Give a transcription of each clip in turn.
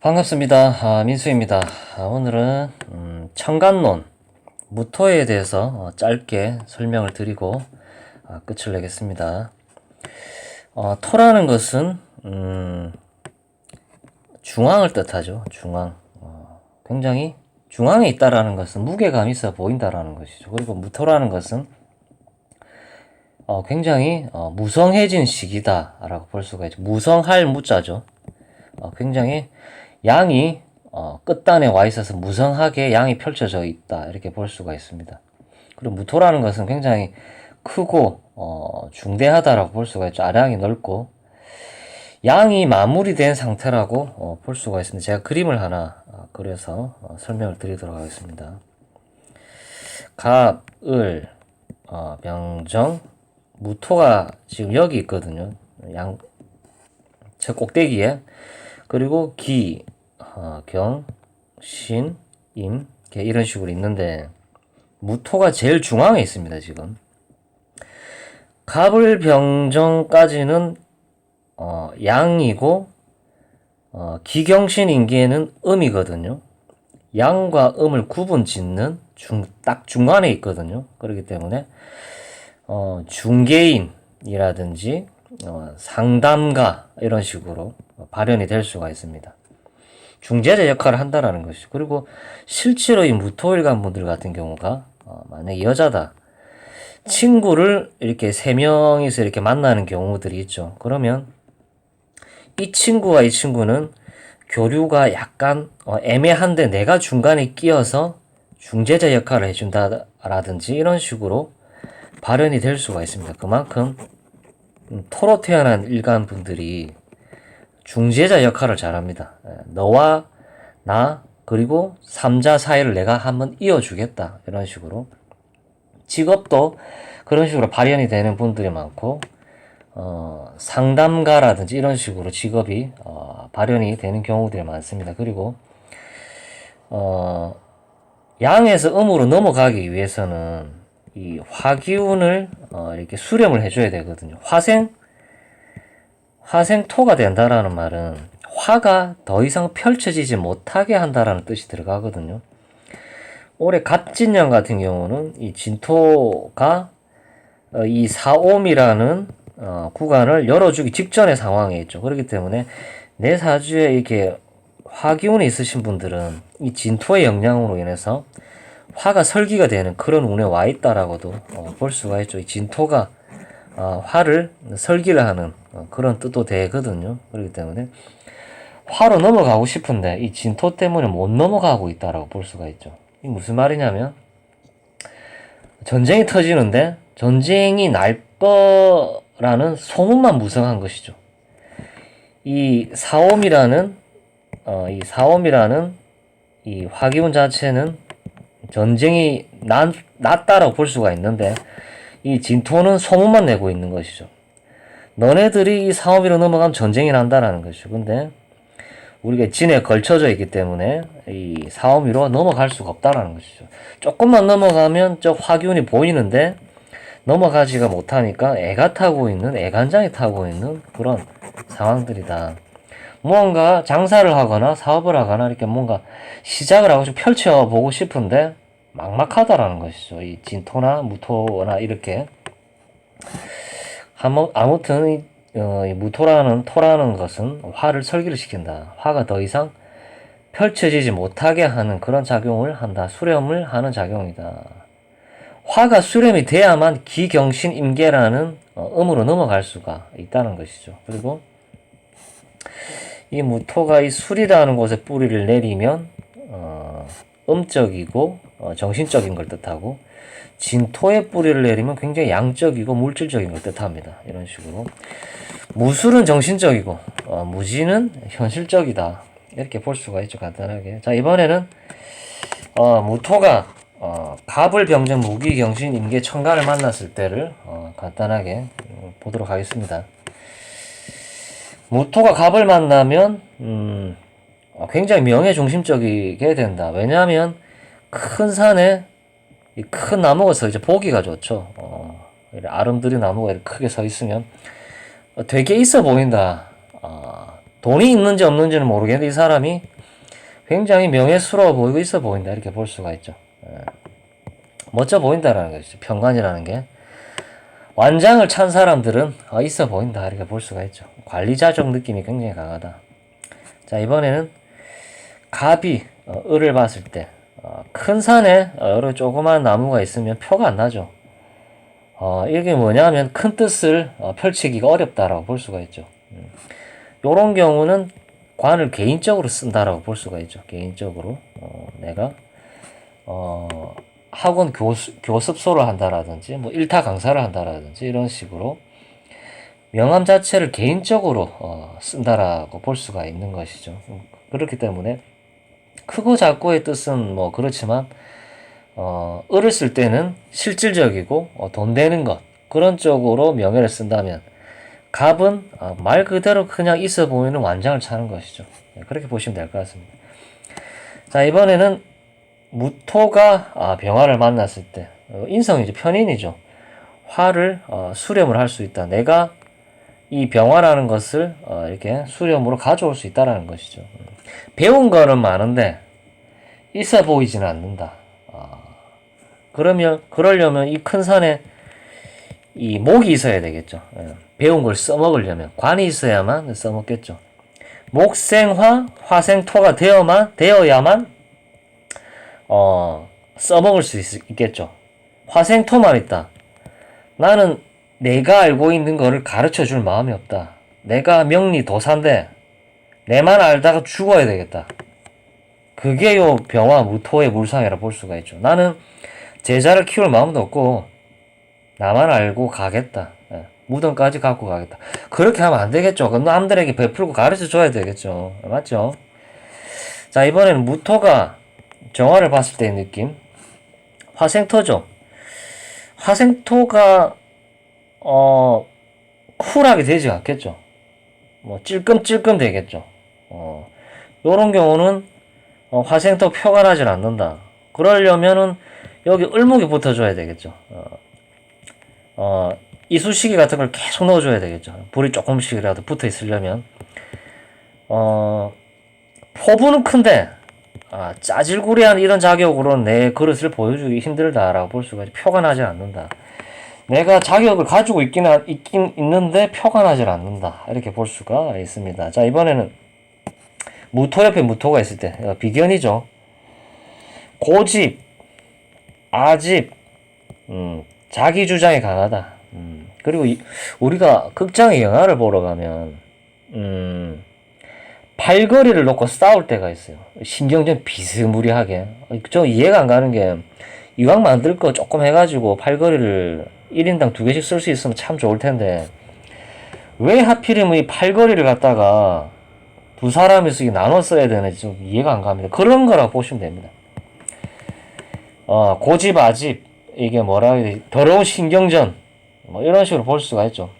반갑습니다. 민수입니다. 오늘은 청간론, 무토에 대해서 짧게 설명을 드리고 끝을 내겠습니다. 토라는 것은 중앙을 뜻하죠. 중앙. 굉장히 중앙에 있다라는 것은 무게감이 있어 보인다라는 것이죠. 그리고 무토라는 것은 굉장히 무성해진 시기다라고 볼 수가 있죠. 무성할 무자죠. 굉장히 양이 끝단에 와 있어서 무성하게 양이 펼쳐져 있다 이렇게 볼 수가 있습니다. 그리고 무토라는 것은 굉장히 크고 중대하다라고 볼 수가 있죠. 아량이 넓고 양이 마무리된 상태라고 볼 수가 있습니다. 제가 그림을 하나 그려서 설명을 드리도록 하겠습니다. 갑, 을, 병정, 무토가 지금 여기 있거든요. 저 꼭대기에. 그리고 기, 경, 신, 임 이런 식으로 있는데 무토가 제일 중앙에 있습니다. 지금 갑을 병정까지는 양이고 기경신 인기에는 음이거든요. 양과 음을 구분 짓는 딱 중간에 있거든요. 그렇기 때문에 중개인이라든지 상담가 이런 식으로 발현이 될 수가 있습니다. 중재자 역할을 한다라는 것이죠. 그리고 실제로 이 무토일간 분들 같은 경우가 만약에 여자다, 친구를 이렇게 세 명이서 이렇게 만나는 경우들이 있죠. 그러면 이 친구와 이 친구는 교류가 약간 애매한데 내가 중간에 끼어서 중재자 역할을 해준다라든지 이런 식으로 발현이 될 수가 있습니다. 그만큼 토로 태어난 일간 분들이 중재자 역할을 잘합니다. 너와 나 그리고 3자 사이를 내가 한번 이어주겠다 이런 식으로 직업도 그런 식으로 발현이 되는 분들이 많고 상담가라든지 이런 식으로 직업이 발현이 되는 경우들이 많습니다. 그리고 양에서 음으로 넘어가기 위해서는 이 화기운을 이렇게 수렴을 해줘야 되거든요. 화생토가 된다라는 말은 화가 더 이상 펼쳐지지 못하게 한다라는 뜻이 들어가거든요. 올해 갑진년 같은 경우는 이 진토가 이 사옴이라는 구간을 열어주기 직전의 상황에 있죠. 그렇기 때문에 내 사주에 이렇게 화기운이 있으신 분들은 이 진토의 영향으로 인해서 화가 설기가 되는 그런 운에 와 있다라고도 볼 수가 있죠. 이 진토가 화를 설기를 하는 그런 뜻도 되거든요. 그렇기 때문에 화로 넘어가고 싶은데 이 진토 때문에 못 넘어가고 있다라고 볼 수가 있죠. 이 무슨 말이냐면 전쟁이 터지는데 전쟁이 날 거라는 소문만 무성한 것이죠. 이 사옴이라는 이 화기운 자체는 전쟁이 났다라고 볼 수가 있는데 이 진토는 소문만 내고 있는 것이죠. 너네들이 이 사오미로 넘어가면 전쟁이 난다라는 것이죠. 근데 우리가 진에 걸쳐져 있기 때문에 이 사오미로 넘어갈 수가 없다라는 것이죠. 조금만 넘어가면 저 화기운이 보이는데 넘어가지가 못하니까 애가 타고 있는, 애간장이 타고 있는 그런 상황들이다. 무언가 장사를 하거나 사업을 하거나 이렇게 뭔가 시작을 하고 펼쳐보고 싶은데 막막하다라는 것이죠. 이 진토나 무토나 이렇게 아무튼 이 무토라는 토라는 것은 화를 설기를 시킨다. 화가 더 이상 펼쳐지지 못하게 하는 그런 작용을 한다. 수렴을 하는 작용이다. 화가 수렴이 돼야만 기경신 임계라는 음으로 넘어갈 수가 있다는 것이죠. 그리고 이 무토가 이 술이라는 곳에 뿌리를 내리면 음적이고 정신적인 걸 뜻하고 진토에 뿌리를 내리면 굉장히 양적이고 물질적인 걸 뜻합니다. 이런 식으로 무술은 정신적이고 무지는 현실적이다. 이렇게 볼 수가 있죠. 간단하게. 자, 이번에는 무토가 갑을 병정 무기 경신 임계 천간을 만났을 때를 간단하게 보도록 하겠습니다. 무토가 갑을 만나면 굉장히 명예 중심적이게 된다. 왜냐하면 큰 산에 큰 나무가 서 이제 보기가 좋죠. 아름드리 나무가 이렇게 크게 서 있으면 되게 있어 보인다. 돈이 있는지 없는지는 모르겠는데 이 사람이 굉장히 명예스러워 보이고 있어 보인다 이렇게 볼 수가 있죠. 멋져 보인다라는 것이죠. 편관이라는 게 완장을 찬 사람들은 있어 보인다 이렇게 볼 수가 있죠. 관리자적 느낌이 굉장히 강하다. 자, 이번에는 갑이 을을 봤을 때 큰 산에 여러 조그만 나무가 있으면 표가 안 나죠. 이게 뭐냐면 큰 뜻을 펼치기가 어렵다라고 볼 수가 있죠. 요런 경우는 관을 개인적으로 쓴다라고 볼 수가 있죠. 개인적으로 내가 학원 교습소를 한다라든지 뭐 일타 강사를 한다라든지 이런 식으로 명함 자체를 개인적으로 쓴다라고 볼 수가 있는 것이죠. 그렇기 때문에 크고 작고의 뜻은 뭐 그렇지만 을을 쓸 때는 실질적이고 돈 되는 것 그런 쪽으로 명예를 쓴다면 갑은 말 그대로 그냥 있어 보이는 완장을 차는 것이죠. 그렇게 보시면 될 것 같습니다. 자, 이번에는 무토가 병화를 만났을 때 인성이죠. 편인이죠. 화를 수렴을 할 수 있다. 내가 이 병화라는 것을 이렇게 수렴으로 가져올 수 있다라는 것이죠. 배운 거는 많은데 있어 보이지는 않는다. 그러려면 이 큰 산에 이 목이 있어야 되겠죠. 배운 걸 써먹으려면 관이 있어야만 써먹겠죠. 목생화, 화생토가 되어야만 써먹을 수 있겠죠. 화생토만 있다. 나는 내가 알고 있는 거를 가르쳐 줄 마음이 없다. 내가 명리도사인데 내만 알다가 죽어야 되겠다. 그게 요 병화 무토의 물상이라 볼 수가 있죠. 나는 제자를 키울 마음도 없고 나만 알고 가겠다. 무덤까지 갖고 가겠다. 그렇게 하면 안 되겠죠. 그럼 남들에게 베풀고 가르쳐 줘야 되겠죠. 맞죠? 자, 이번에는 무토가 정화를 봤을 때의 느낌. 화생토죠. 화생토가 쿨하게 되지 않겠죠. 뭐 찔끔찔끔 되겠죠. 요런 경우는 화생토 표가 나질 않는다. 그러려면은 여기 을목이 붙어줘야 되겠죠. 이쑤시개 같은 걸 계속 넣어줘야 되겠죠. 불이 조금씩이라도 붙어 있으려면. 포부는 큰데, 짜질구리한 이런 자격으로는 내 그릇을 보여주기 힘들다라고 볼 수가 있죠. 표가 나질 않는다. 내가 자격을 가지고 있긴 있는데 표가 나질 않는다. 이렇게 볼 수가 있습니다. 자, 이번에는 무토 옆에 무토가 있을 때, 비견이죠. 고집, 아집, 자기 주장이 강하다. 그리고 우리가 극장에 영화를 보러 가면 팔걸이를 놓고 싸울 때가 있어요. 신경전 비스무리하게. 저 이해가 안 가는 게 이왕 만들 거 조금 해가지고 팔걸이를 1인당 2개씩 쓸 수 있으면 참 좋을 텐데 왜 하필이면 이 팔걸이를 갖다가 두 사람이서 나눠 써야 되는지 좀 이해가 안 갑니다. 그런 거라고 보시면 됩니다. 고집, 아집, 이게 뭐라 해야 되지? 더러운 신경전, 뭐 이런 식으로 볼 수가 있죠.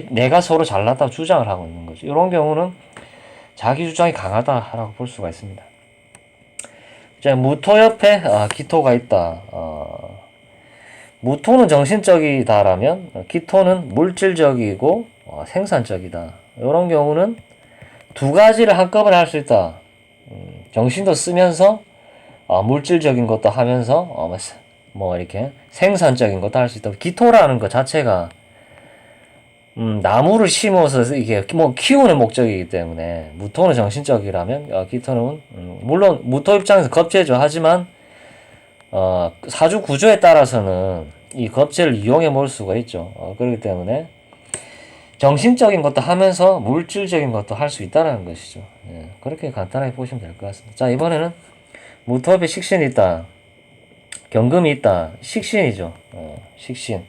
내가 서로 잘났다고 주장을 하고 있는 거죠. 이런 경우는 자기 주장이 강하다라고 볼 수가 있습니다. 자, 무토 옆에 기토가 있다. 무토는 정신적이다라면 기토는 물질적이고 생산적이다. 이런 경우는 두 가지를 한꺼번에 할 수 있다. 정신도 쓰면서 물질적인 것도 하면서 뭐 이렇게 생산적인 것도 할 수 있다. 기토라는 것 자체가 나무를 심어서 이게 뭐 키우는 목적이기 때문에 무토는 정신적이라면 기토는 물론 무토 입장에서 겁재죠. 하지만 사주 구조에 따라서는 이 겁재를 이용해 볼 수가 있죠. 그렇기 때문에 정신적인 것도 하면서 물질적인 것도 할 수 있다는 것이죠. 그렇게 간단하게 보시면 될 것 같습니다. 자, 이번에는 무토 옆에 식신이 있다. 경금이 있다. 식신이죠. 식신.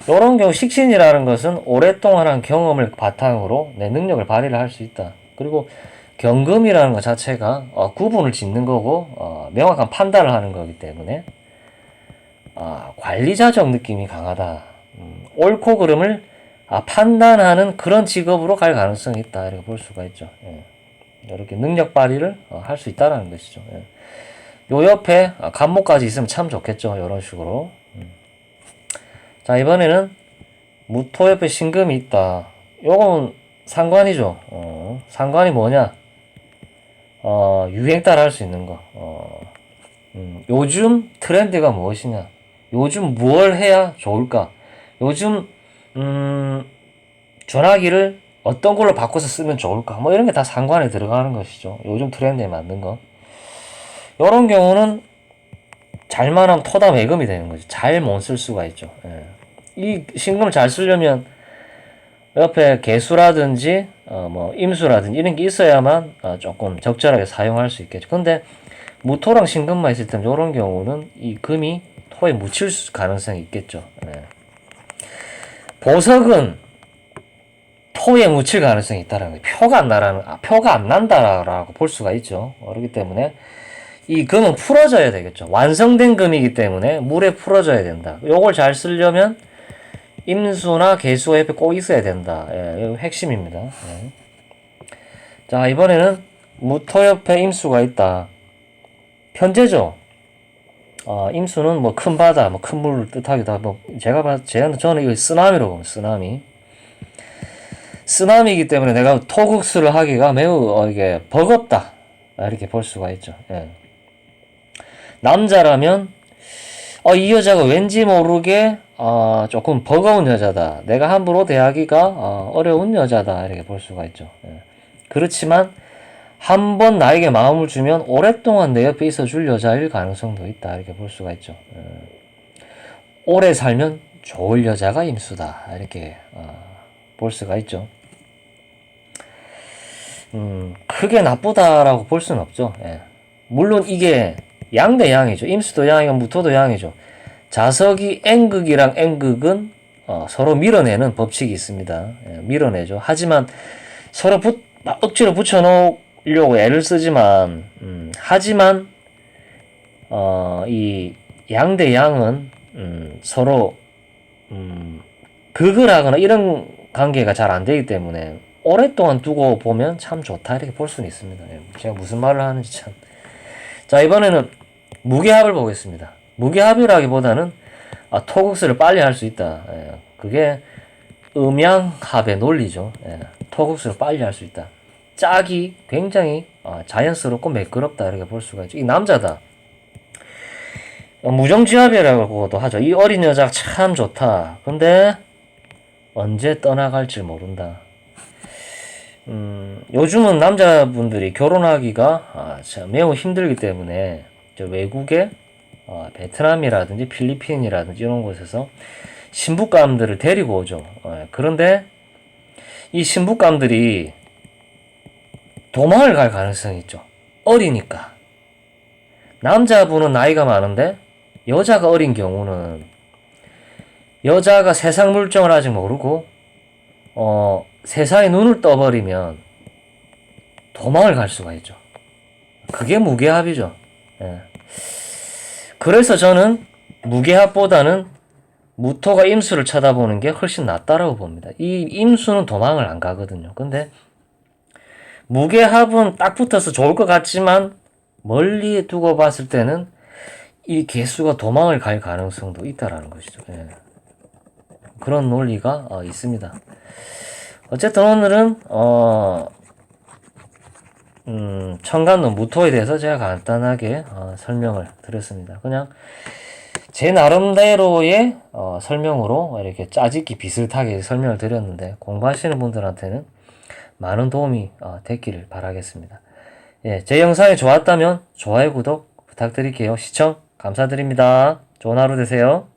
이런 경우 식신이라는 것은 오랫동안 한 경험을 바탕으로 내 능력을 발휘를 할 수 있다. 그리고 경금이라는 것 자체가 구분을 짓는 거고 명확한 판단을 하는 거기 때문에 관리자적 느낌이 강하다. 옳고 그름을 판단하는 그런 직업으로 갈 가능성이 있다. 이렇게 볼 수가 있죠. 이렇게 능력 발휘를 할 수 있다는 것이죠. 요 옆에 간목까지 있으면 참 좋겠죠. 이런 식으로. 자, 이번에는 무토 옆에 신금이 있다. 요건 상관이죠. 상관이 뭐냐? 유행 따라 할 수 있는 거. 요즘 트렌드가 무엇이냐? 요즘 무엇을 해야 좋을까? 요즘, 전화기를 어떤 걸로 바꿔서 쓰면 좋을까? 뭐 이런 게 다 상관에 들어가는 것이죠. 요즘 트렌드에 맞는 거. 이런 경우는 잘만 하면 토다 매금이 되는 거죠. 잘 못 쓸 수가 있죠. 예. 이 신금을 잘 쓰려면 옆에 개수라든지 뭐 임수라든지 이런 게 있어야만 조금 적절하게 사용할 수 있겠죠. 근데 무토랑 신금만 있을 때는 이런 경우는 이 금이 토에 묻힐 가능성이 있겠죠. 예. 보석은 토에 묻힐 가능성이 있다라는 거예요. 표가 안 난다라고 볼 수가 있죠. 그렇기 때문에 이 금은 풀어져야 되겠죠. 완성된 금이기 때문에 물에 풀어져야 된다. 요걸 잘 쓰려면 임수나 개수가 옆에 꼭 있어야 된다. 예, 이거 핵심입니다. 예. 자, 이번에는 무토 옆에 임수가 있다. 편제죠. 임수는 뭐 큰 바다, 뭐 큰 물을 뜻하기도 하고, 저는 이거 쓰나미로 봅니다. 쓰나미이기 때문에 내가 토국수를 하기가 매우 이게 버겁다. 이렇게 볼 수가 있죠. 예. 남자라면 이 여자가 왠지 모르게 조금 버거운 여자다. 내가 함부로 대하기가 어려운 여자다. 이렇게 볼 수가 있죠. 예. 그렇지만 한 번 나에게 마음을 주면 오랫동안 내 옆에 있어 줄 여자일 가능성도 있다. 이렇게 볼 수가 있죠. 예. 오래 살면 좋을 여자가 임수다. 이렇게 볼 수가 있죠. 크게 나쁘다라고 볼 수는 없죠. 예. 물론 이게 양 대 양이죠. 임수도 양이고 무토도 양이죠. 자석이 N극이랑 N극은 서로 밀어내는 법칙이 있습니다. 예, 밀어내죠. 하지만 서로 억지로 붙여놓으려고 애를 쓰지만 하지만 이 양 대 양은 서로 극을 하거나 이런 관계가 잘 안 되기 때문에 오랫동안 두고 보면 참 좋다 이렇게 볼 수는 있습니다. 예, 제가 무슨 말을 하는지 참. 자, 이번에는 무게합을 보겠습니다. 무게합이라기보다는 토국수를 빨리 할 수 있다. 예, 그게 음양합의 논리죠. 예, 토국수를 빨리 할 수 있다. 짝이 굉장히 자연스럽고 매끄럽다 이렇게 볼 수가 있죠. 이 남자다. 무정지합이라고도 하죠. 이 어린 여자가 참 좋다. 근데 언제 떠나갈지 모른다. 요즘은 남자분들이 결혼하기가 매우 힘들기 때문에 외국에 베트남이라든지 필리핀이라든지 이런 곳에서 신부감들을 데리고 오죠. 그런데 이 신부감들이 도망을 갈 가능성이 있죠. 어리니까. 남자분은 나이가 많은데 여자가 어린 경우는 여자가 세상 물정을 아직 모르고 세상에 눈을 떠버리면 도망을 갈 수가 있죠. 그게 무게합이죠. 예. 그래서 저는 무게합보다는 무토가 임수를 쳐다보는 게 훨씬 낫다라고 봅니다. 이 임수는 도망을 안 가거든요. 근데 무게합은 딱 붙어서 좋을 것 같지만 멀리 두고 봤을 때는 이 개수가 도망을 갈 가능성도 있다라는 것이죠. 예. 그런 논리가 있습니다. 어쨌든 오늘은 천간도 무토에 대해서 제가 간단하게 설명을 드렸습니다. 그냥 제 나름대로의 설명으로 이렇게 짜집기 비슷하게 설명을 드렸는데 공부하시는 분들한테는 많은 도움이 됐기를 바라겠습니다. 예, 제 영상이 좋았다면 좋아요, 구독 부탁드릴게요. 시청 감사드립니다. 좋은 하루 되세요.